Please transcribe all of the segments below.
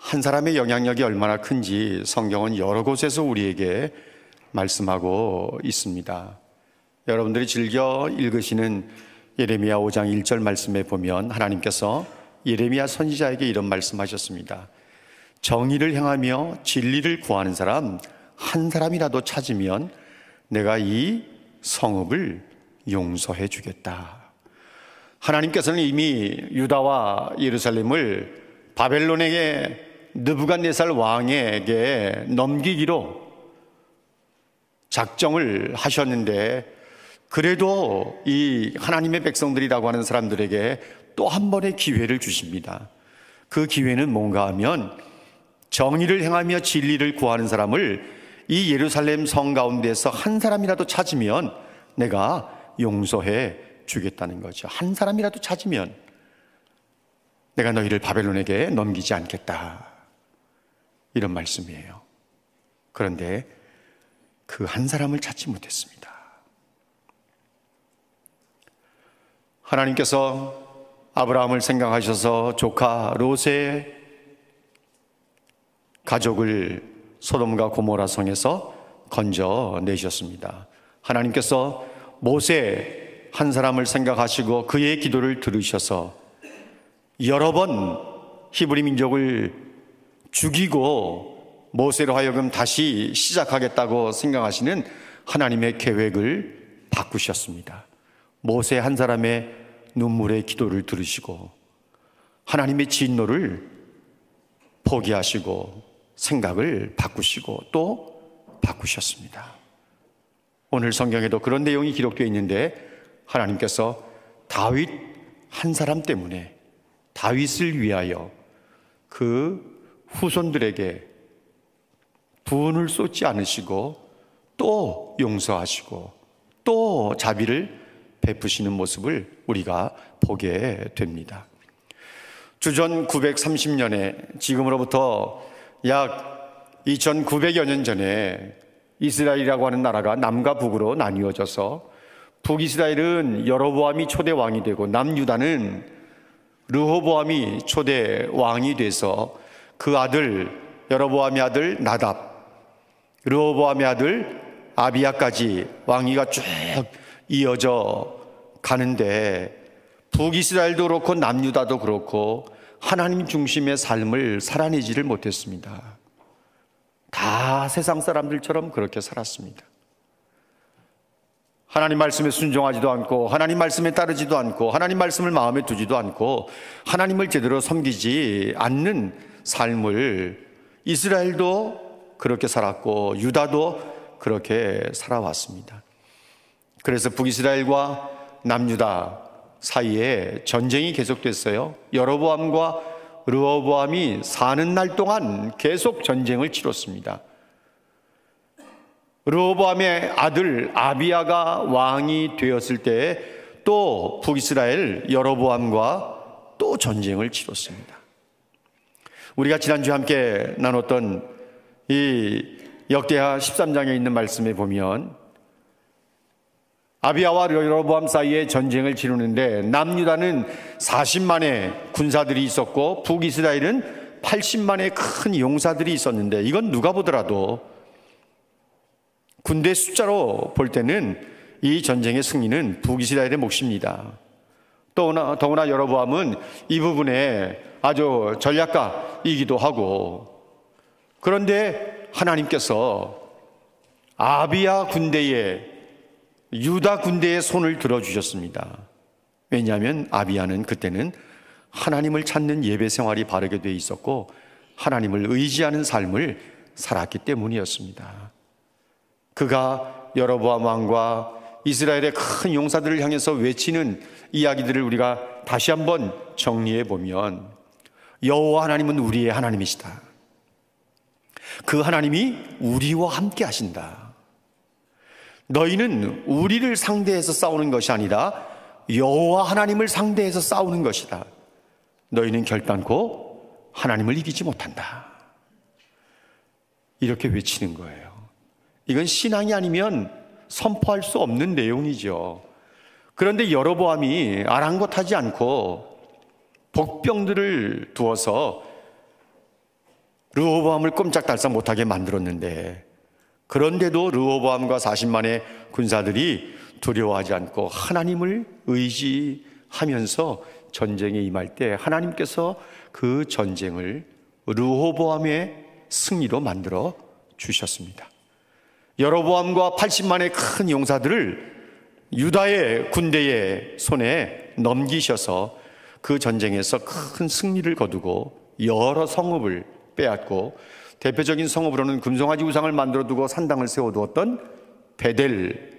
한 사람의 영향력이 얼마나 큰지 성경은 여러 곳에서 우리에게 말씀하고 있습니다. 여러분들이 즐겨 읽으시는 예레미야 5장 1절 말씀에 보면 하나님께서 예레미야 선지자에게 이런 말씀하셨습니다. 정의를 행하며 진리를 구하는 사람 한 사람이라도 찾으면 내가 이 성읍을 용서해 주겠다. 하나님께서는 이미 유다와 예루살렘을 바벨론에게 느부갓네살 왕에게 넘기기로 작정을 하셨는데, 그래도 이 하나님의 백성들이라고 하는 사람들에게 또 한 번의 기회를 주십니다. 그 기회는 뭔가 하면 정의를 행하며 진리를 구하는 사람을 이 예루살렘 성 가운데서 한 사람이라도 찾으면 내가 용서해 주겠다는 거죠. 한 사람이라도 찾으면 내가 너희를 바벨론에게 넘기지 않겠다, 이런 말씀이에요. 그런데 그 한 사람을 찾지 못했습니다. 하나님께서 아브라함을 생각하셔서 조카 롯의 가족을 소돔과 고모라 성에서 건져내셨습니다. 하나님께서 모세 한 사람을 생각하시고 그의 기도를 들으셔서 여러 번 히브리 민족을 죽이고 모세로 하여금 다시 시작하겠다고 생각하시는 하나님의 계획을 바꾸셨습니다. 모세 한 사람의 눈물의 기도를 들으시고 하나님의 진노를 포기하시고 생각을 바꾸시고 또 바꾸셨습니다. 오늘 성경에도 그런 내용이 기록되어 있는데, 하나님께서 다윗 한 사람 때문에 다윗을 위하여 그 후손들에게 분을 쏟지 않으시고 또 용서하시고 또 자비를 베푸시는 모습을 우리가 보게 됩니다. 주전 930년에 지금으로부터 약 2900여 년 전에 이스라엘이라고 하는 나라가 남과 북으로 나뉘어져서 북이스라엘은 여로보암이 초대 왕이 되고 남유다는 르호보암이 초대 왕이 돼서 그 아들 여로보암의 아들 나답, 르호보암의 아들 아비야까지 왕위가 쭉 이어져 가는데, 북이스라엘도 그렇고 남유다도 그렇고 하나님 중심의 삶을 살아내지를 못했습니다. 다 세상 사람들처럼 그렇게 살았습니다. 하나님 말씀에 순종하지도 않고 하나님 말씀에 따르지도 않고 하나님 말씀을 마음에 두지도 않고 하나님을 제대로 섬기지 않는 삶을 이스라엘도 그렇게 살았고 유다도 그렇게 살아왔습니다. 그래서 북이스라엘과 남유다 사이에 전쟁이 계속됐어요. 여로보암과 르호보암이 사는 날 동안 계속 전쟁을 치렀습니다. 르호보암의 아들 아비야가 왕이 되었을 때 또 북이스라엘 여로보암과 또 전쟁을 치렀습니다. 우리가 지난주에 함께 나눴던 이 역대하 13장에 있는 말씀에 보면 아비야와 여로보암 사이에 전쟁을 치르는데 남유다는 40만의 군사들이 있었고 북이스라엘은 80만의 큰 용사들이 있었는데, 이건 누가 보더라도 군대 숫자로 볼 때는 이 전쟁의 승리는 북이스라엘의 몫입니다. 더구나 여로보암은 이 부분에 아주 전략가이기도 하고, 그런데 하나님께서 아비야 군대에 유다 군대의 손을 들어주셨습니다. 왜냐하면 아비야는 그때는 하나님을 찾는 예배 생활이 바르게 돼 있었고 하나님을 의지하는 삶을 살았기 때문이었습니다. 그가 여로보암 왕과 이스라엘의 큰 용사들을 향해서 외치는 이야기들을 우리가 다시 한번 정리해 보면, 여호와 하나님은 우리의 하나님이시다. 그 하나님이 우리와 함께 하신다. 너희는 우리를 상대해서 싸우는 것이 아니라 여호와 하나님을 상대해서 싸우는 것이다. 너희는 결단코 하나님을 이기지 못한다. 이렇게 외치는 거예요. 이건 신앙이 아니면 선포할 수 없는 내용이죠. 그런데 여로보암이 아랑곳하지 않고 복병들을 두어서 르호보암을 꼼짝달싹 못하게 만들었는데, 그런데도 르호보암과 40만의 군사들이 두려워하지 않고 하나님을 의지하면서 전쟁에 임할 때 하나님께서 그 전쟁을 르호보암의 승리로 만들어 주셨습니다. 여로보암과 80만의 큰 용사들을 유다의 군대의 손에 넘기셔서 그 전쟁에서 큰 승리를 거두고 여러 성읍을 빼앗고, 대표적인 성읍으로는 금송아지 우상을 만들어 두고 산당을 세워두었던 베델,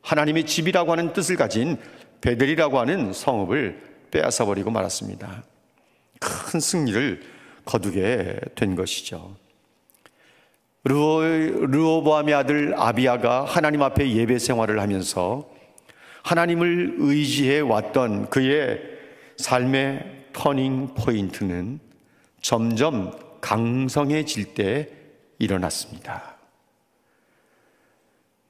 하나님의 집이라고 하는 뜻을 가진 베델이라고 하는 성읍을 빼앗아 버리고 말았습니다. 큰 승리를 거두게 된 것이죠. 르호보암의 아들 아비야가 하나님 앞에 예배 생활을 하면서 하나님을 의지해 왔던 그의 삶의 터닝 포인트는 점점 강성해질 때 일어났습니다.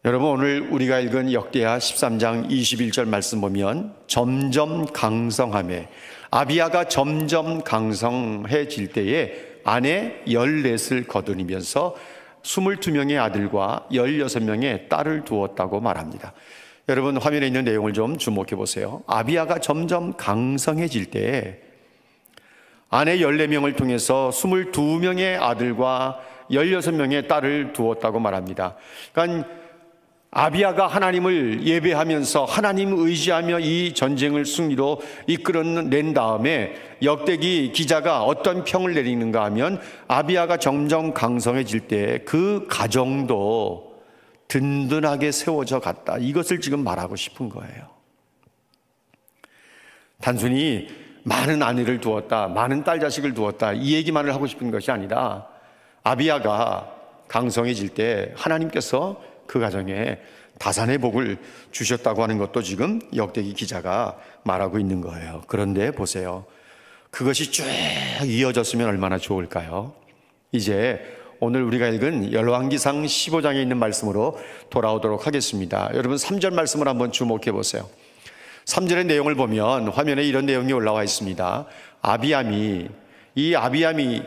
여러분, 오늘 우리가 읽은 역대하 13장 21절 말씀 보면 점점 강성함에, 아비야가 점점 강성해질 때에 아내 14을 거두면서 22명의 아들과 16명의 딸을 두었다고 말합니다. 여러분, 화면에 있는 내용을 좀 주목해 보세요. 아비야가 점점 강성해질 때 아내 14명을 통해서 22명의 아들과 16명의 딸을 두었다고 말합니다. 그러니까 아비야가 하나님을 예배하면서 하나님 의지하며 이 전쟁을 승리로 이끌어낸 다음에 역대기 기자가 어떤 평을 내리는가 하면, 아비야가 점점 강성해질 때 그 가정도 든든하게 세워져 갔다, 이것을 지금 말하고 싶은 거예요. 단순히 많은 아내를 두었다, 많은 딸 자식을 두었다, 이 얘기만을 하고 싶은 것이 아니라, 아비야가 강성해질 때 하나님께서 그 가정에 다산의 복을 주셨다고 하는 것도 지금 역대기 기자가 말하고 있는 거예요. 그런데 보세요, 그것이 쭉 이어졌으면 얼마나 좋을까요? 이제 오늘 우리가 읽은 열왕기상 15장에 있는 말씀으로 돌아오도록 하겠습니다. 여러분, 3절 말씀을 한번 주목해 보세요. 3절의 내용을 보면 화면에 이런 내용이 올라와 있습니다. 이 아비암이,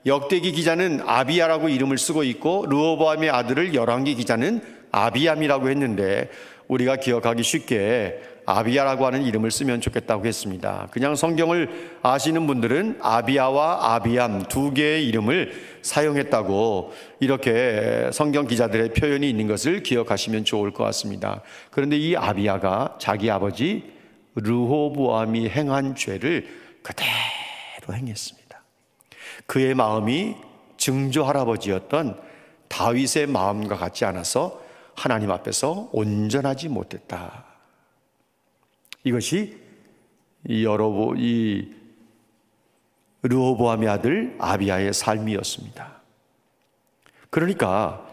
역대기 기자는 아비야라고 이름을 쓰고 있고 르호보암의 아들을 열왕기 기자는 아비암이라고 했는데, 우리가 기억하기 쉽게 아비야라고 하는 이름을 쓰면 좋겠다고 했습니다. 그냥 성경을 아시는 분들은 아비야와 아비암 두 개의 이름을 사용했다고 이렇게 성경 기자들의 표현이 있는 것을 기억하시면 좋을 것 같습니다. 그런데 이 아비야가 자기 아버지 르호보암이 행한 죄를 그대로 행했습니다. 그의 마음이 증조 할아버지였던 다윗의 마음과 같지 않아서 하나님 앞에서 온전하지 못했다. 이것이 이 르호보암의 아들 아비야의 삶이었습니다. 그러니까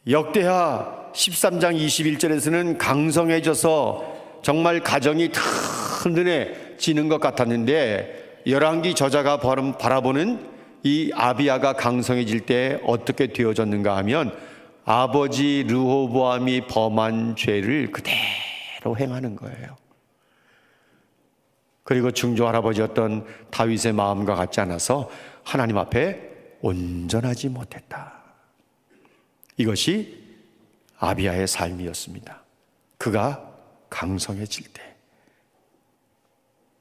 역대하 13장 21절에서는 강성해져서 정말 가정이 든든해지는 것 같았는데, 열왕기 저자가 바라보는 이 아비야가 강성해질 때 어떻게 되어졌는가 하면, 아버지 르호보암이 범한 죄를 그대로 행하는 거예요. 그리고 증조 할아버지였던 다윗의 마음과 같지 않아서 하나님 앞에 온전하지 못했다. 이것이 아비야의 삶이었습니다. 그가 강성해질 때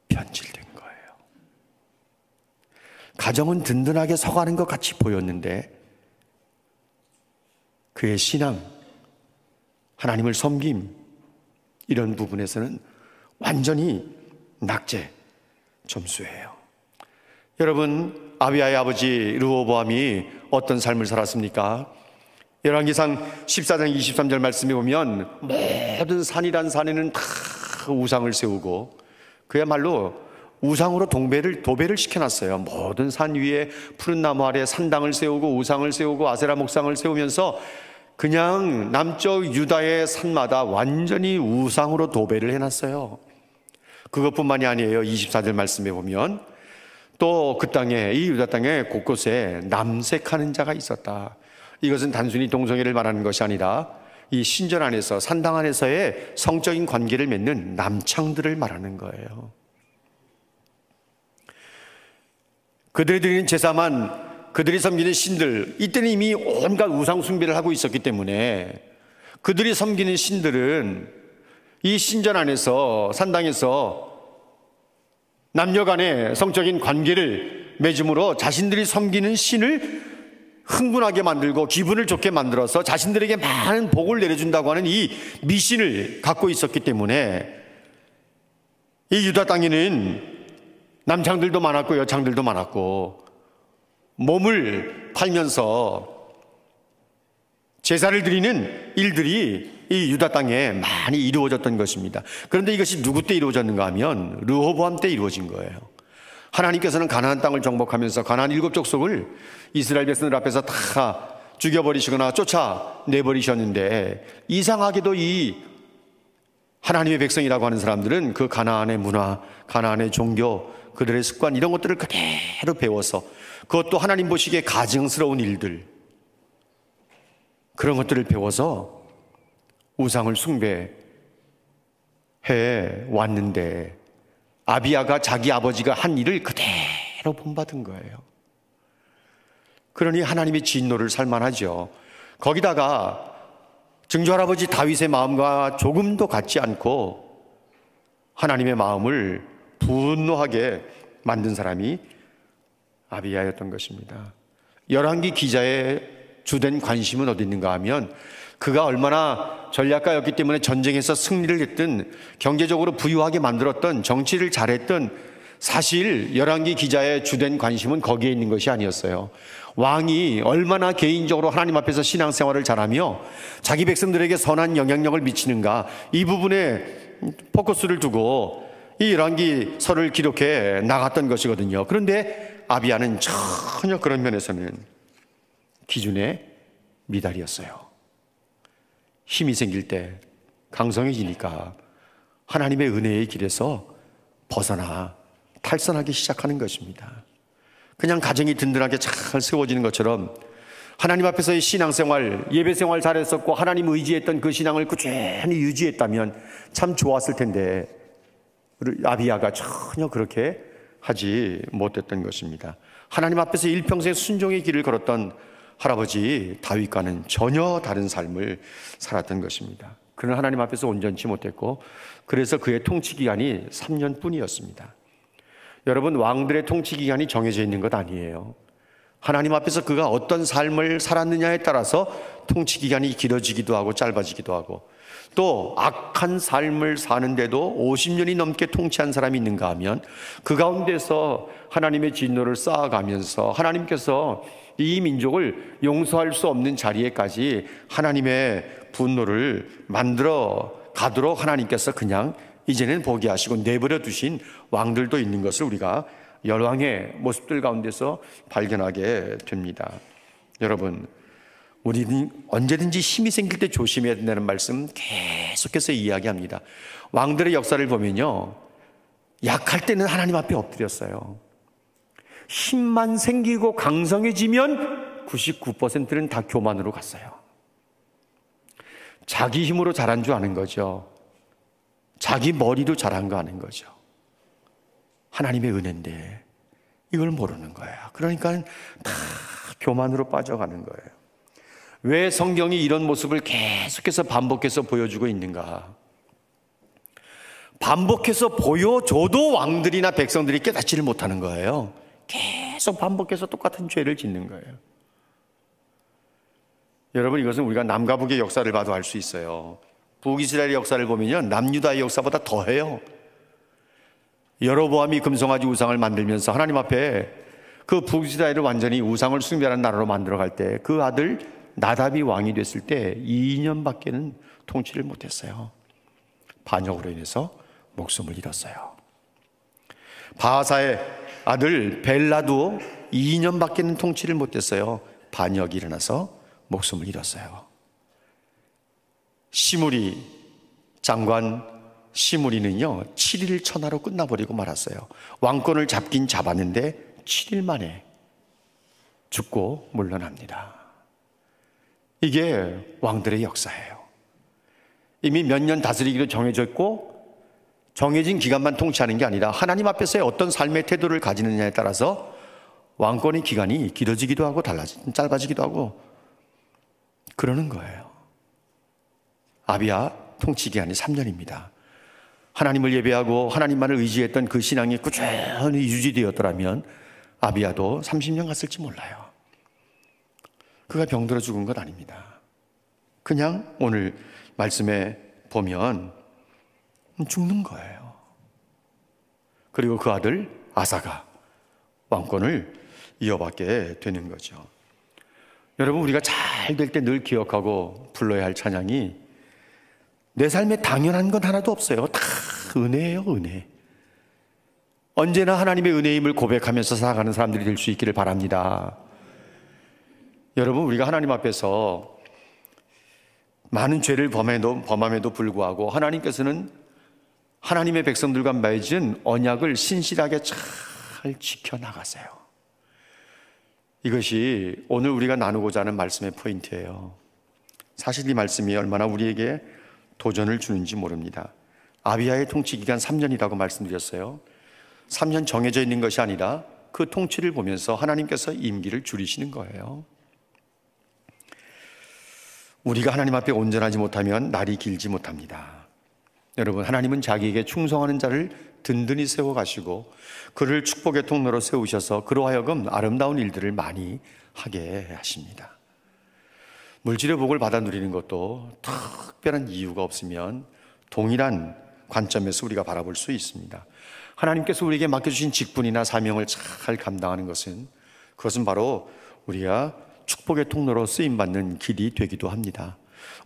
변질된 거예요. 가정은 든든하게 서가는 것 같이 보였는데 그의 신앙, 하나님을 섬김, 이런 부분에서는 완전히 낙제 점수예요. 여러분, 아비야의 아버지 르호보암이 어떤 삶을 살았습니까? 열왕기상 14장 23절 말씀에 보면 모든 산이란 산에는 다 우상을 세우고, 그야말로 우상으로 도배를 시켜놨어요. 모든 산 위에 푸른 나무 아래 산당을 세우고 우상을 세우고 아세라 목상을 세우면서 그냥 남쪽 유다의 산마다 완전히 우상으로 도배를 해놨어요. 그것뿐만이 아니에요. 24절 말씀에 보면 또 그 땅에, 이 유다 땅에 곳곳에 남색하는 자가 있었다. 이것은 단순히 동성애를 말하는 것이 아니라 이 신전 안에서, 산당 안에서의 성적인 관계를 맺는 남창들을 말하는 거예요. 그들이 드리는 제사만 그들이 섬기는 신들, 이때는 이미 온갖 우상 숭배를 하고 있었기 때문에 그들이 섬기는 신들은 이 신전 안에서, 산당에서 남녀 간의 성적인 관계를 맺음으로 자신들이 섬기는 신을 흥분하게 만들고 기분을 좋게 만들어서 자신들에게 많은 복을 내려준다고 하는 이 미신을 갖고 있었기 때문에 이 유다 땅에는 남창들도 많았고 여창들도 많았고 몸을 팔면서 제사를 드리는 일들이 이 유다 땅에 많이 이루어졌던 것입니다. 그런데 이것이 누구 때 이루어졌는가 하면 르호보암 때 이루어진 거예요. 하나님께서는 가나안 땅을 정복하면서 가나안 7족속을 이스라엘 백성들 앞에서 다 죽여버리시거나 쫓아내버리셨는데, 이상하게도 이 하나님의 백성이라고 하는 사람들은 그 가나안의 문화, 가나안의 종교, 그들의 습관, 이런 것들을 그대로 배워서, 그것도 하나님 보시기에 가증스러운 일들, 그런 것들을 배워서 우상을 숭배해 왔는데, 아비야가 자기 아버지가 한 일을 그대로 본받은 거예요. 그러니 하나님의 진노를 살만하죠. 거기다가 증조할아버지 다윗의 마음과 조금도 같지 않고 하나님의 마음을 분노하게 만든 사람이 아비야였던 것입니다. 열왕기 기자의 주된 관심은 어디 있는가 하면, 그가 얼마나 전략가였기 때문에 전쟁에서 승리를 했든 경제적으로 부유하게 만들었던, 정치를 잘했던, 사실 열왕기 기자의 주된 관심은 거기에 있는 것이 아니었어요. 왕이 얼마나 개인적으로 하나님 앞에서 신앙생활을 잘하며 자기 백성들에게 선한 영향력을 미치는가, 이 부분에 포커스를 두고 이 열왕기서를 기록해 나갔던 것이거든요. 그런데 아비야는 전혀 그런 면에서는 기준에 미달이었어요. 힘이 생길 때 강성해지니까 하나님의 은혜의 길에서 벗어나 탈선하기 시작하는 것입니다. 그냥 가정이 든든하게 잘 세워지는 것처럼 하나님 앞에서의 신앙생활, 예배생활 잘했었고 하나님 의지했던 그 신앙을 꾸준히 유지했다면 참 좋았을 텐데, 아비야가 전혀 그렇게 하지 못했던 것입니다. 하나님 앞에서 일평생 순종의 길을 걸었던 할아버지 다윗과는 전혀 다른 삶을 살았던 것입니다. 그는 하나님 앞에서 온전치 못했고, 그래서 그의 통치 기간이 3년뿐이었습니다. 여러분, 왕들의 통치 기간이 정해져 있는 것 아니에요. 하나님 앞에서 그가 어떤 삶을 살았느냐에 따라서 통치 기간이 길어지기도 하고 짧아지기도 하고, 또 악한 삶을 사는데도 50년이 넘게 통치한 사람이 있는가 하면 그 가운데서 하나님의 진노를 쌓아가면서 하나님께서 이 민족을 용서할 수 없는 자리에까지 하나님의 분노를 만들어 가도록 하나님께서 그냥 이제는 포기하시고 내버려 두신 왕들도 있는 것을 우리가 열왕의 모습들 가운데서 발견하게 됩니다. 여러분, 우리는 언제든지 힘이 생길 때 조심해야 된다는 말씀 계속해서 이야기합니다. 왕들의 역사를 보면요, 약할 때는 하나님 앞에 엎드렸어요. 힘만 생기고 강성해지면 99%는 다 교만으로 갔어요. 자기 힘으로 잘한 줄 아는 거죠. 자기 머리도 잘한 거 아는 거죠. 하나님의 은혜인데 이걸 모르는 거예요. 그러니까 다 교만으로 빠져가는 거예요. 왜 성경이 이런 모습을 계속해서 반복해서 보여주고 있는가? 반복해서 보여줘도 왕들이나 백성들이 깨닫지를 못하는 거예요. 계속 반복해서 똑같은 죄를 짓는 거예요. 여러분, 이것은 우리가 남과 북의 역사를 봐도 알 수 있어요. 북이스라엘의 역사를 보면요, 남유다의 역사보다 더해요. 여로보암이 금송아지 우상을 만들면서 하나님 앞에 그 북이스라엘을 완전히 우상을 숭배하는 나라로 만들어갈 때 그 아들 나답이 왕이 됐을 때 2년밖에는 통치를 못했어요. 반역으로 인해서 목숨을 잃었어요. 바하사의 아들 벨라도 2년밖에는 통치를 못했어요. 반역이 일어나서 목숨을 잃었어요. 시므리 장관 시므리는요 7일 천하로 끝나버리고 말았어요. 왕권을 잡긴 잡았는데 7일 만에 죽고 물러납니다. 이게 왕들의 역사예요. 이미 몇 년 다스리기로 정해졌고 정해진 기간만 통치하는 게 아니라 하나님 앞에서의 어떤 삶의 태도를 가지느냐에 따라서 왕권의 기간이 길어지기도 하고 짧아지기도 하고 그러는 거예요. 아비야 통치 기간이 3년입니다. 하나님을 예배하고 하나님만을 의지했던 그 신앙이 꾸준히 유지되었더라면 아비야도 30년 갔을지 몰라요. 그가 병들어 죽은 것 아닙니다. 그냥 오늘 말씀에 보면 죽는 거예요. 그리고 그 아들 아사가 왕권을 이어받게 되는 거죠. 여러분, 우리가 잘 될 때 늘 기억하고 불러야 할 찬양이 내 삶에 당연한 건 하나도 없어요. 다 은혜예요, 은혜. 언제나 하나님의 은혜임을 고백하면서 살아가는 사람들이 될 수 있기를 바랍니다. 여러분, 우리가 하나님 앞에서 많은 죄를 범함에도 불구하고 하나님께서는 하나님의 백성들과 맺은 언약을 신실하게 잘 지켜나가세요. 이것이 오늘 우리가 나누고자 하는 말씀의 포인트예요. 사실 이 말씀이 얼마나 우리에게 도전을 주는지 모릅니다. 아비야의 통치 기간 3년이라고 말씀드렸어요. 3년 정해져 있는 것이 아니라 그 통치를 보면서 하나님께서 임기를 줄이시는 거예요. 우리가 하나님 앞에 온전하지 못하면 날이 길지 못합니다. 여러분, 하나님은 자기에게 충성하는 자를 든든히 세워가시고 그를 축복의 통로로 세우셔서 그로 하여금 아름다운 일들을 많이 하게 하십니다. 물질의 복을 받아 누리는 것도 특별한 이유가 없으면 동일한 관점에서 우리가 바라볼 수 있습니다. 하나님께서 우리에게 맡겨주신 직분이나 사명을 잘 감당하는 그것은 바로 우리가 축복의 통로로 쓰임받는 길이 되기도 합니다.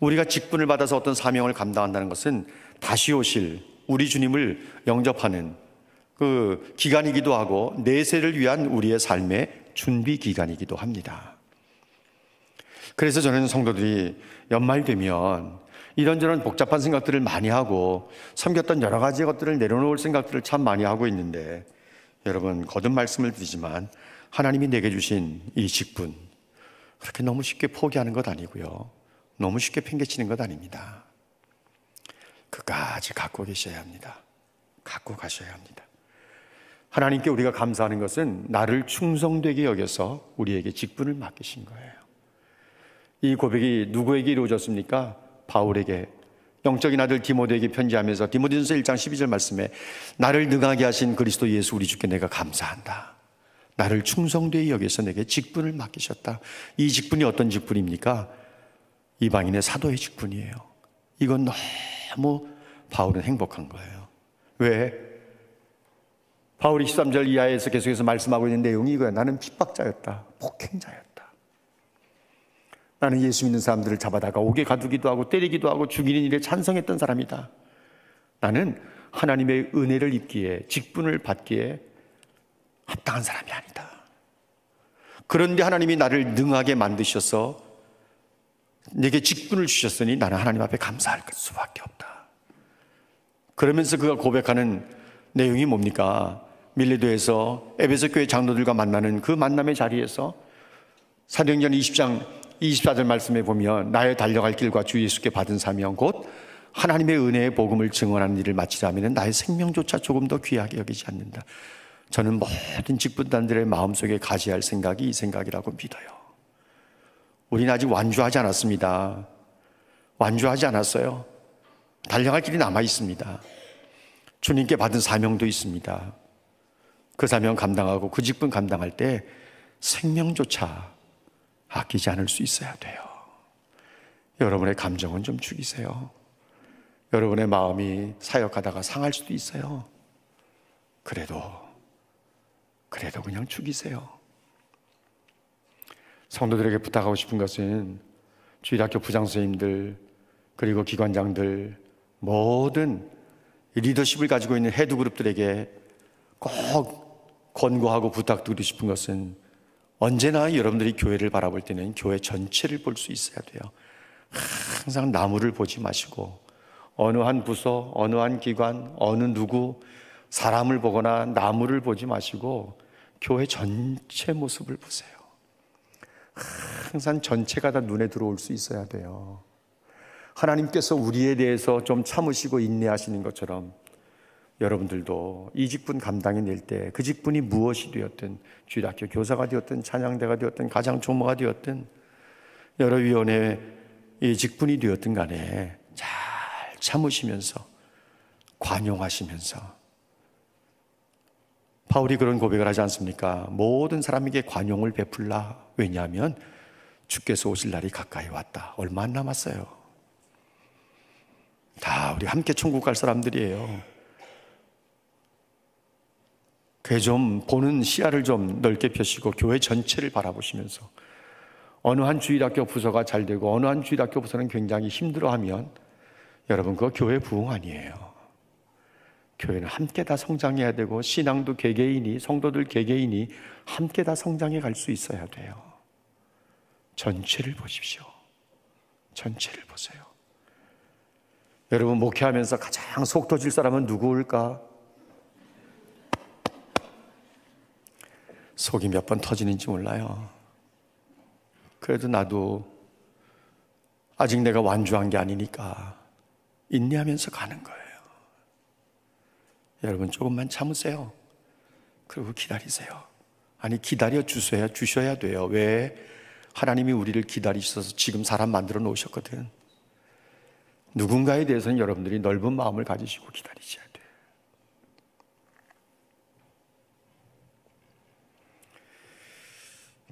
우리가 직분을 받아서 어떤 사명을 감당한다는 것은 다시 오실 우리 주님을 영접하는 그 기간이기도 하고 내세를 위한 우리의 삶의 준비 기간이기도 합니다. 그래서 저는 성도들이 연말 되면 이런저런 복잡한 생각들을 많이 하고 섬겼던 여러 가지 것들을 내려놓을 생각들을 참 많이 하고 있는데, 여러분, 거듭 말씀을 드리지만 하나님이 내게 주신 이 직분 그렇게 너무 쉽게 포기하는 것 아니고요, 너무 쉽게 팽개치는 것 아닙니다. 끝까지 갖고 계셔야 합니다. 갖고 가셔야 합니다. 하나님께 우리가 감사하는 것은 나를 충성되게 여겨서 우리에게 직분을 맡기신 거예요. 이 고백이 누구에게 이루어졌습니까? 바울에게, 영적인 아들 디모데에게 편지하면서 디모데전서 1장 12절 말씀에 나를 능하게 하신 그리스도 예수 우리 주께 내가 감사한다. 나를 충성되게 여겨서 내게 직분을 맡기셨다. 이 직분이 어떤 직분입니까? 이방인의 사도의 직분이에요. 이건 너무 바울은 행복한 거예요. 왜? 바울이 13절 이하에서 계속해서 말씀하고 있는 내용이 이거예요. 나는 핍박자였다. 폭행자였다. 나는 예수 믿는 사람들을 잡아다가 옥에 가두기도 하고 때리기도 하고 죽이는 일에 찬성했던 사람이다. 나는 하나님의 은혜를 입기에, 직분을 받기에 합당한 사람이 아니다. 그런데 하나님이 나를 능하게 만드셔서 내게 직분을 주셨으니 나는 하나님 앞에 감사할 수밖에 없다. 그러면서 그가 고백하는 내용이 뭡니까? 밀레도에서 에베소 교회 장로들과 만나는 그 만남의 자리에서 사도행전 20장 24절 말씀에 보면 나의 달려갈 길과 주 예수께 받은 사명 곧 하나님의 은혜의 복음을 증언하는 일을 마치자 하면 나의 생명조차 조금 더 귀하게 여기지 않는다. 저는 모든 직분단들의 마음속에 가져야 할 생각이 이 생각이라고 믿어요. 우리는 아직 완주하지 않았습니다. 완주하지 않았어요. 달려갈 길이 남아 있습니다. 주님께 받은 사명도 있습니다. 그 사명 감당하고 그 직분 감당할 때 생명조차 아끼지 않을 수 있어야 돼요. 여러분의 감정은 좀 죽이세요. 여러분의 마음이 사역하다가 상할 수도 있어요. 그래도 그냥 죽이세요. 성도들에게 부탁하고 싶은 것은 주일학교 부장선생님들 그리고 기관장들 모든 리더십을 가지고 있는 헤드그룹들에게 꼭 권고하고 부탁드리고 싶은 것은 언제나 여러분들이 교회를 바라볼 때는 교회 전체를 볼 수 있어야 돼요. 항상 나무를 보지 마시고 어느 한 부서, 어느 한 기관, 어느 누구 사람을 보거나 나무를 보지 마시고 교회 전체 모습을 보세요. 항상 전체가 다 눈에 들어올 수 있어야 돼요. 하나님께서 우리에 대해서 좀 참으시고 인내하시는 것처럼 여러분들도 이 직분 감당해낼 때 그 직분이 무엇이 되었든, 주일학교 교사가 되었든, 찬양대가 되었든, 가장 조모가 되었든, 여러 위원회의 직분이 되었든 간에 잘 참으시면서, 관용하시면서, 바울이 그런 고백을 하지 않습니까? 모든 사람에게 관용을 베풀라. 왜냐하면 주께서 오실 날이 가까이 왔다. 얼마 안 남았어요. 다 우리 함께 천국 갈 사람들이에요. 그 좀 보는 시야를 좀 넓게 펴시고 교회 전체를 바라보시면서, 어느 한 주일학교 부서가 잘 되고 어느 한 주일학교 부서는 굉장히 힘들어하면 여러분, 그거 교회 부흥 아니에요. 교회는 함께 다 성장해야 되고, 신앙도 개개인이, 성도들 개개인이 함께 다 성장해 갈 수 있어야 돼요. 전체를 보십시오. 전체를 보세요. 여러분, 목회하면서 가장 속 터질 사람은 누구일까? 속이 몇 번 터지는지 몰라요. 그래도 나도 아직 내가 완주한 게 아니니까 인내하면서 가는 거예요. 여러분, 조금만 참으세요. 그리고 기다리세요. 아니, 기다려 주셔야 돼요. 왜? 하나님이 우리를 기다리셔서 지금 사람 만들어 놓으셨거든. 누군가에 대해서는 여러분들이 넓은 마음을 가지시고 기다리셔야 돼요.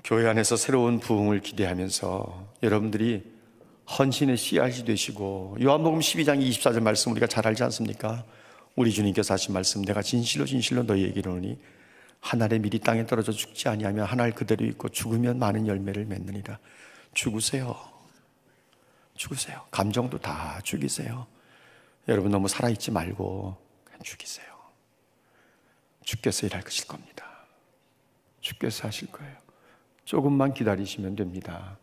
교회 안에서 새로운 부흥을 기대하면서 여러분들이 헌신의 씨앗이 되시고, 요한복음 12장 24절 말씀 우리가 잘 알지 않습니까? 우리 주님께서 하신 말씀, 내가 진실로 진실로 너희에게 이르노니 한 알의 밀이 땅에 떨어져 죽지 아니하면 한 알 그대로 있고 죽으면 많은 열매를 맺느니라. 죽으세요. 죽으세요. 감정도 다 죽이세요. 여러분, 너무 살아있지 말고 그냥 죽이세요. 주께서 일하실 겁니다. 주께서 하실 거예요. 조금만 기다리시면 됩니다.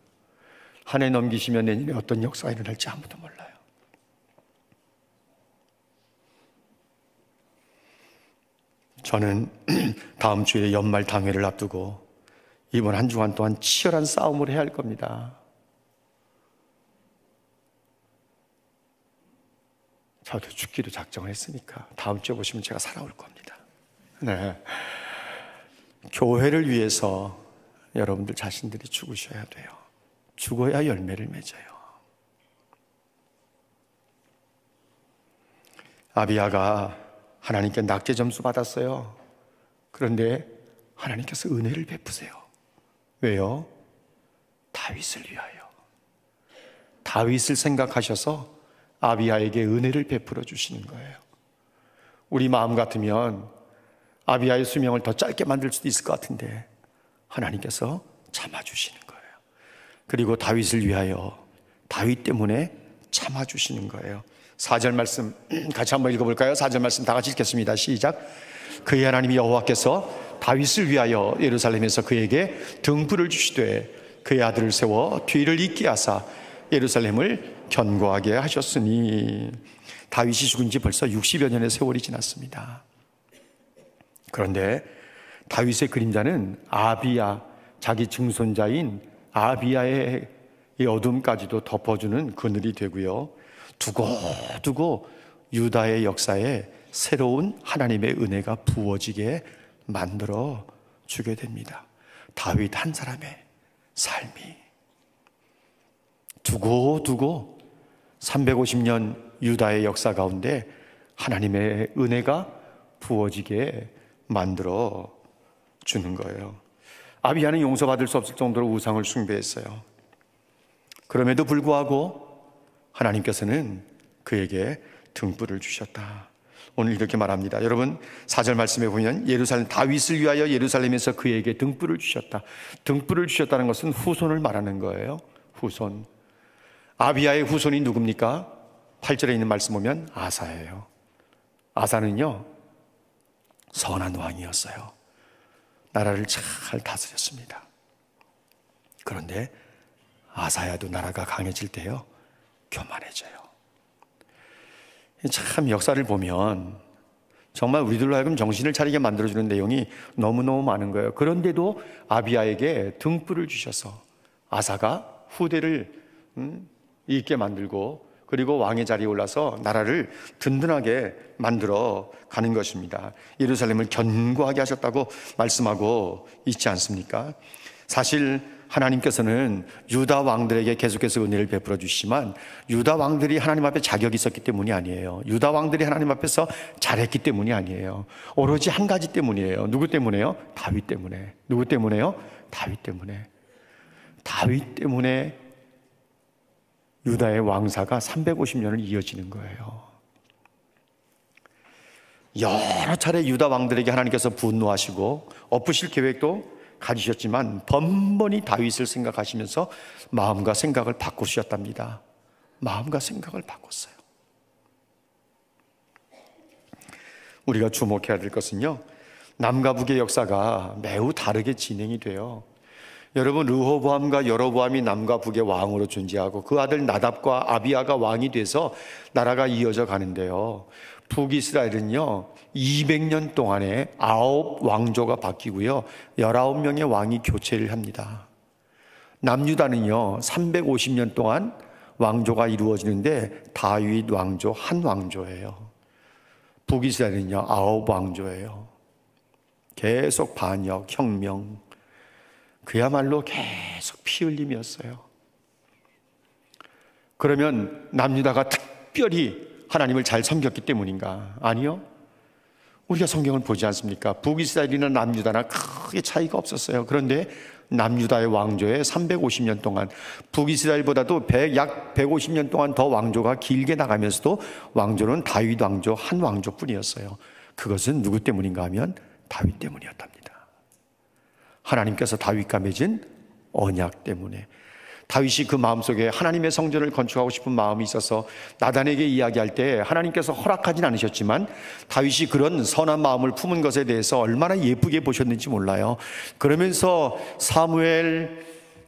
한 해 넘기시면 내년에 어떤 역사가 일어날지 아무도 몰라요. 저는 다음 주에 연말 당회를 앞두고 이번 한 주간 동안 치열한 싸움을 해야 할 겁니다. 저도 죽기로 작정을 했으니까 다음 주에 보시면 제가 살아올 겁니다. 네. 교회를 위해서 여러분들 자신들이 죽으셔야 돼요. 죽어야 열매를 맺어요. 아비야가 하나님께 낙제 점수 받았어요. 그런데 하나님께서 은혜를 베푸세요. 왜요? 다윗을 위하여. 다윗을 생각하셔서 아비야에게 은혜를 베풀어 주시는 거예요. 우리 마음 같으면 아비야의 수명을 더 짧게 만들 수도 있을 것 같은데 하나님께서 참아주시는 거예요. 그리고 다윗을 위하여, 다윗 때문에 참아주시는 거예요. 4절 말씀 같이 한번 읽어볼까요? 4절 말씀 다 같이 읽겠습니다. 시작. 그의 하나님 여호와께서 다윗을 위하여 예루살렘에서 그에게 등불을 주시되 그의 아들을 세워 뒤를 잇게 하사 예루살렘을 견고하게 하셨으니. 다윗이 죽은 지 벌써 60여 년의 세월이 지났습니다. 그런데 다윗의 그림자는 아비야, 자기 증손자인 아비야의 이 어둠까지도 덮어주는 그늘이 되고요, 두고두고 유다의 역사에 새로운 하나님의 은혜가 부어지게 만들어 주게 됩니다. 다윗 한 사람의 삶이 두고두고 350년 유다의 역사 가운데 하나님의 은혜가 부어지게 만들어 주는 거예요. 아비야는 용서받을 수 없을 정도로 우상을 숭배했어요. 그럼에도 불구하고 하나님께서는 그에게 등불을 주셨다. 오늘 이렇게 말합니다. 여러분, 4절 말씀에 보면 예루살렘, 다윗을 위하여 예루살렘에서 그에게 등불을 주셨다. 등불을 주셨다는 것은 후손을 말하는 거예요. 후손. 아비야의 후손이 누굽니까? 8절에 있는 말씀 보면 아사예요. 아사는요, 선한 왕이었어요. 나라를 잘 다스렸습니다. 그런데 아사야도 나라가 강해질 때요, 교만해져요. 참 역사를 보면 정말 우리들로 하여금 정신을 차리게 만들어주는 내용이 너무너무 많은 거예요. 그런데도 아비야에게 등불을 주셔서 아사가 후대를 잇게 만들고 그리고 왕의 자리에 올라서 나라를 든든하게 만들어 가는 것입니다. 예루살렘을 견고하게 하셨다고 말씀하고 있지 않습니까? 사실 하나님께서는 유다 왕들에게 계속해서 은혜를 베풀어 주시지만 유다 왕들이 하나님 앞에 자격이 있었기 때문이 아니에요. 유다 왕들이 하나님 앞에서 잘했기 때문이 아니에요. 오로지 한 가지 때문이에요. 누구 때문에요? 다윗 때문에. 누구 때문에요? 다윗 때문에. 다윗 때문에 유다의 왕사가 350년을 이어지는 거예요. 여러 차례 유다 왕들에게 하나님께서 분노하시고 엎으실 계획도 가지셨지만 번번이 다윗을 생각하시면서 마음과 생각을 바꾸셨답니다. 마음과 생각을 바꿨어요. 우리가 주목해야 될 것은요, 남과 북의 역사가 매우 다르게 진행이 돼요. 여러분, 르호보암과 여로보암이 남과 북의 왕으로 존재하고 그 아들 나답과 아비아가 왕이 돼서 나라가 이어져 가는데요, 북이스라엘은요 200년 동안에 9왕조가 바뀌고요 19명의 왕이 교체를 합니다. 남유다는요 350년 동안 왕조가 이루어지는데 다윗 왕조 한 왕조예요. 북이스라엘은요 9왕조예요. 계속 반역, 혁명, 그야말로 계속 피 흘림이었어요. 그러면 남유다가 특별히 하나님을 잘 섬겼기 때문인가? 아니요. 우리가 성경을 보지 않습니까? 북이스라엘이나 남유다나 크게 차이가 없었어요. 그런데 남유다의 왕조에 350년 동안, 북이스라엘보다도 약 150년 동안 더 왕조가 길게 나가면서도 왕조는 다윗 왕조 한 왕조뿐이었어요. 그것은 누구 때문인가 하면 다윗 때문이었답니다. 하나님께서 다윗과 맺은 언약 때문에. 다윗이 그 마음속에 하나님의 성전을 건축하고 싶은 마음이 있어서 나단에게 이야기할 때 하나님께서 허락하진 않으셨지만 다윗이 그런 선한 마음을 품은 것에 대해서 얼마나 예쁘게 보셨는지 몰라요. 그러면서 사무엘하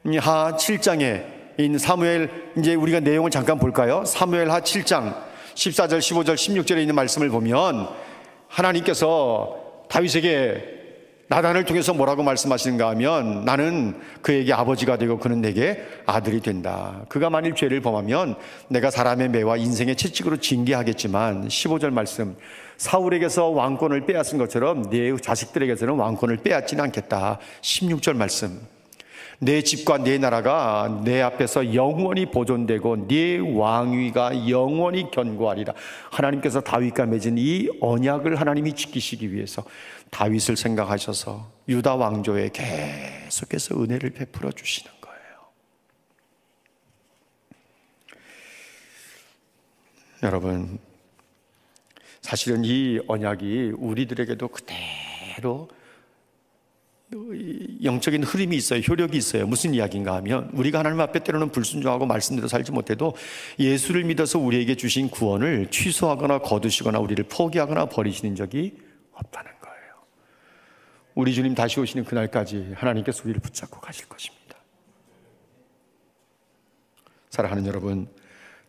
7장에 있는 사무엘, 이제 우리가 내용을 잠깐 볼까요? 사무엘하 7장 14절, 15절, 16절에 있는 말씀을 보면 하나님께서 다윗에게 나단을 통해서 뭐라고 말씀하시는가 하면 나는 그에게 아버지가 되고 그는 내게 아들이 된다. 그가 만일 죄를 범하면 내가 사람의 매와 인생의 채찍으로 징계하겠지만 15절 말씀, 사울에게서 왕권을 빼앗은 것처럼 내 자식들에게서는 왕권을 빼앗지는 않겠다. 16절 말씀, 내 집과 내 나라가 내 앞에서 영원히 보존되고 네 왕위가 영원히 견고하리라. 하나님께서 다윗과 맺은 이 언약을 하나님이 지키시기 위해서 다윗을 생각하셔서 유다 왕조에 계속해서 은혜를 베풀어 주시는 거예요. 여러분, 사실은 이 언약이 우리들에게도 그대로 영적인 흐름이 있어요. 효력이 있어요. 무슨 이야기인가 하면 우리가 하나님 앞에 때로는 불순종하고 말씀대로 살지 못해도 예수를 믿어서 우리에게 주신 구원을 취소하거나 거두시거나 우리를 포기하거나 버리시는 적이 없다는 거예요. 우리 주님 다시 오시는 그날까지 하나님께서 우리를 붙잡고 가실 것입니다. 사랑하는 여러분,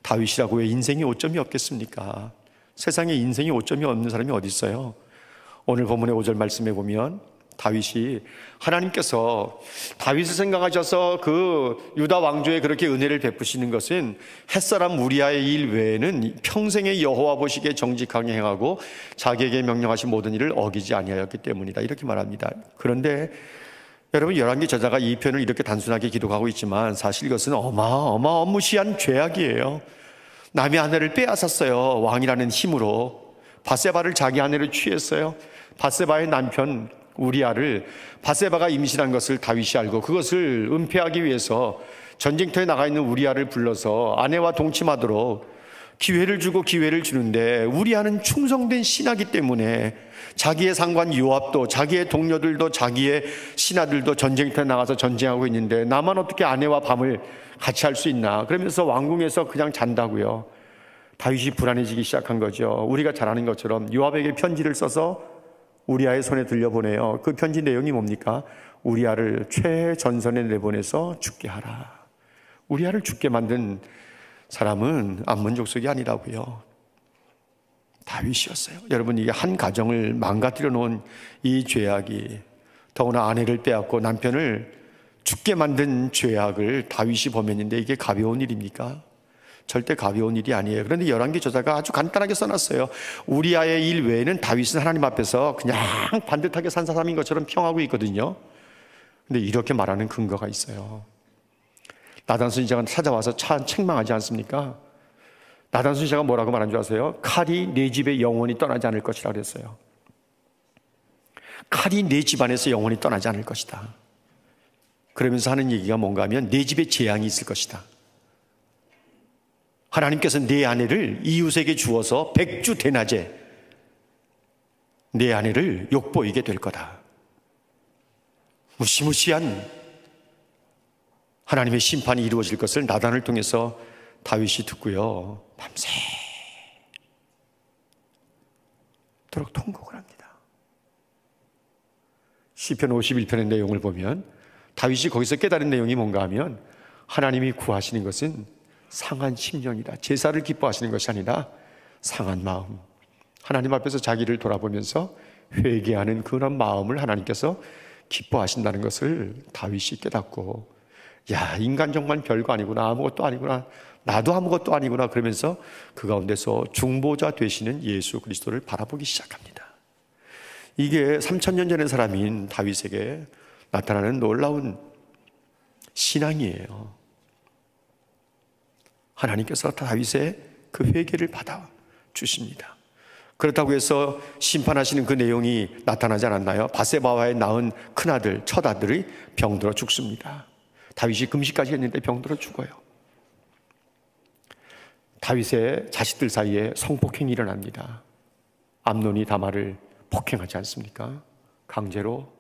다윗이라고 왜 인생에 오점이 없겠습니까? 세상에 인생에 오점이 없는 사람이 어디 있어요? 오늘 본문의 5절 말씀에 보면 다윗이, 하나님께서 다윗을 생각하셔서 그 유다 왕조에 그렇게 은혜를 베푸시는 것은 햇사람 우리아의 일 외에는 평생의 여호와 보시기에 정직하게 행하고 자기에게 명령하신 모든 일을 어기지 아니하였기 때문이다, 이렇게 말합니다. 그런데 여러분, 열왕기 저자가 이 편을 이렇게 단순하게 기록하고 있지만 사실 이것은 어마어마무시한 죄악이에요. 남의 아내를 빼앗았어요. 왕이라는 힘으로 밧세바를 자기 아내로 취했어요. 밧세바의 남편 우리아를, 밧세바가 임신한 것을 다윗이 알고 그것을 은폐하기 위해서 전쟁터에 나가 있는 우리아를 불러서 아내와 동침하도록 기회를 주고 기회를 주는데, 우리아는 충성된 신하기 때문에 자기의 상관 요압도, 자기의 동료들도, 자기의 신하들도 전쟁터에 나가서 전쟁하고 있는데 나만 어떻게 아내와 밤을 같이 할 수 있나, 그러면서 왕궁에서 그냥 잔다고요. 다윗이 불안해지기 시작한 거죠. 우리가 잘 아는 것처럼 요압에게 편지를 써서 우리아의 손에 들려보내요. 그 편지 내용이 뭡니까? 우리아를 최전선에 내보내서 죽게 하라. 우리아를 죽게 만든 사람은 암몬 족속이 아니라고요, 다윗이었어요. 여러분, 이게 한 가정을 망가뜨려 놓은 이 죄악이, 더구나 아내를 빼앗고 남편을 죽게 만든 죄악을 다윗이 범했는데 이게 가벼운 일입니까? 절대 가벼운 일이 아니에요. 그런데 열왕기 저자가 아주 간단하게 써놨어요. 우리아의 일 외에는 다윗은 하나님 앞에서 그냥 반듯하게 산 사람인 것처럼 평하고 있거든요. 근데 이렇게 말하는 근거가 있어요. 나단 선지자가 찾아와서 책망하지 않습니까? 나단 선지자가 뭐라고 말한 줄 아세요? 칼이 내 집에 영원히 떠나지 않을 것이라 그랬어요. 칼이 내 집안에서 영원히 떠나지 않을 것이다. 그러면서 하는 얘기가 뭔가 하면 내 집에 재앙이 있을 것이다. 하나님께서 내 아내를 이웃에게 주어서 백주 대낮에 내 아내를 욕보이게 될 거다. 무시무시한 하나님의 심판이 이루어질 것을 나단을 통해서 다윗이 듣고요, 밤새도록 통곡을 합니다. 시편 51편의 내용을 보면 다윗이 거기서 깨달은 내용이 뭔가 하면 하나님이 구하시는 것은 상한 심령이다. 제사를 기뻐하시는 것이 아니라 상한 마음, 하나님 앞에서 자기를 돌아보면서 회개하는 그런 마음을 하나님께서 기뻐하신다는 것을 다윗이 깨닫고, 야, 인간 정말 별거 아니구나, 아무것도 아니구나, 나도 아무것도 아니구나, 그러면서 그 가운데서 중보자 되시는 예수 그리스도를 바라보기 시작합니다. 이게 3000년 전의 사람인 다윗에게 나타나는 놀라운 신앙이에요. 하나님께서 다윗의 그 회개를 받아 주십니다. 그렇다고 해서 심판하시는 그 내용이 나타나지 않았나요? 바세바와의 낳은 큰아들, 첫아들이 병들어 죽습니다. 다윗이 금식까지 했는데 병들어 죽어요. 다윗의 자식들 사이에 성폭행이 일어납니다. 암논이 다말을 폭행하지 않습니까? 강제로.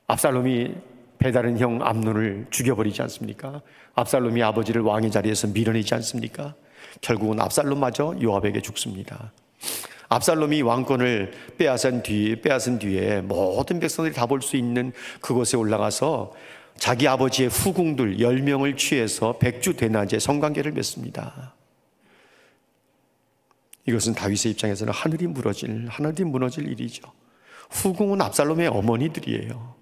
압살롬이 배다른 형 암논을 죽여버리지 않습니까? 압살롬이 아버지를 왕의 자리에서 밀어내지 않습니까? 결국은 압살롬마저 요압에게 죽습니다. 압살롬이 왕권을 빼앗은 뒤에 모든 백성들이 다 볼 수 있는 그곳에 올라가서 자기 아버지의 후궁들 10명을 취해서 백주 대낮에 성관계를 맺습니다. 이것은 다윗의 입장에서는 하늘이 무너질 일이죠. 후궁은 압살롬의 어머니들이에요.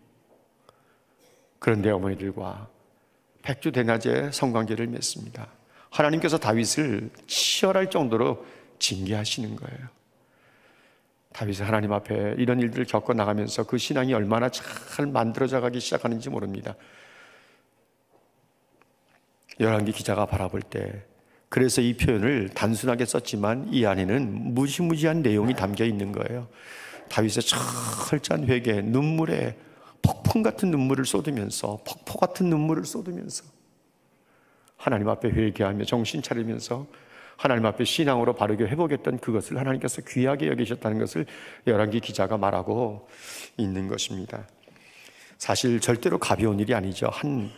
그런데 어머니들과 백주 대낮에 성관계를 맺습니다. 하나님께서 다윗을 치열할 정도로 징계하시는 거예요. 다윗은 하나님 앞에 이런 일들을 겪어나가면서 그 신앙이 얼마나 잘 만들어져 가기 시작하는지 모릅니다. 열왕기 기자가 바라볼 때, 그래서 이 표현을 단순하게 썼지만 이 안에는 무시무시한 내용이 담겨 있는 거예요. 다윗의 철저한 회개, 눈물에 폭풍 같은 눈물을 쏟으면서, 폭포 같은 눈물을 쏟으면서 하나님 앞에 회개하며 정신 차리면서 하나님 앞에 신앙으로 바르게 회복했던 그것을 하나님께서 귀하게 여기셨다는 것을 열왕기 기자가 말하고 있는 것입니다. 사실 절대로 가벼운 일이 아니죠. 한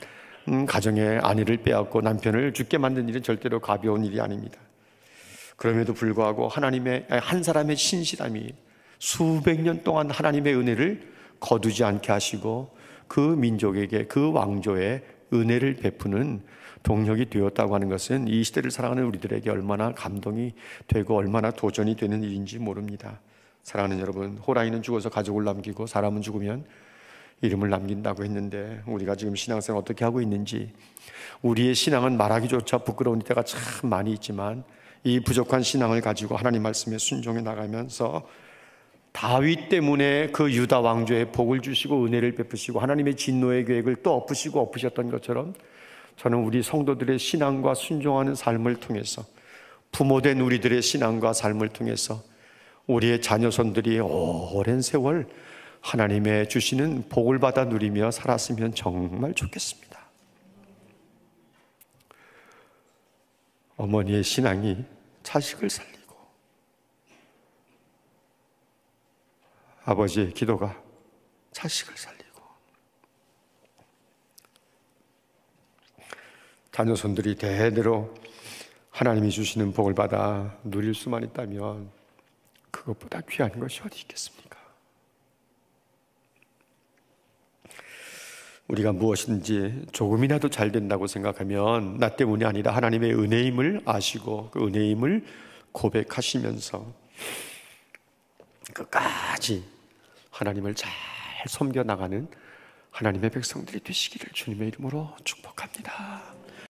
가정의 아내를 빼앗고 남편을 죽게 만든 일은 절대로 가벼운 일이 아닙니다. 그럼에도 불구하고 한 사람의 신실함이 수백 년 동안 하나님의 은혜를 거두지 않게 하시고 그 민족에게, 그 왕조에 은혜를 베푸는 동력이 되었다고 하는 것은 이 시대를 살아가는 우리들에게 얼마나 감동이 되고 얼마나 도전이 되는 일인지 모릅니다. 사랑하는 여러분, 호랑이는 죽어서 가족을 남기고 사람은 죽으면 이름을 남긴다고 했는데 우리가 지금 신앙생활 어떻게 하고 있는지, 우리의 신앙은 말하기조차 부끄러운 때가 참 많이 있지만 이 부족한 신앙을 가지고 하나님 말씀에 순종해 나가면서 다윗 때문에 그 유다 왕조에 복을 주시고 은혜를 베푸시고 하나님의 진노의 계획을 또 엎으셨던 것처럼, 저는 우리 성도들의 신앙과 순종하는 삶을 통해서, 부모된 우리들의 신앙과 삶을 통해서 우리의 자녀손들이 오랜 세월 하나님의 주시는 복을 받아 누리며 살았으면 정말 좋겠습니다. 어머니의 신앙이 자식을 살리고, 아버지의 기도가 자식을 살리고, 자녀손들이 대대로 하나님이 주시는 복을 받아 누릴 수만 있다면 그것보다 귀한 것이 어디 있겠습니까? 우리가 무엇이든지 조금이라도 잘 된다고 생각하면 나 때문이 아니라 하나님의 은혜임을 아시고 그 은혜임을 고백하시면서 끝까지 하나님을 잘 섬겨나가는 하나님의 백성들이 되시기를 주님의 이름으로 축복합니다.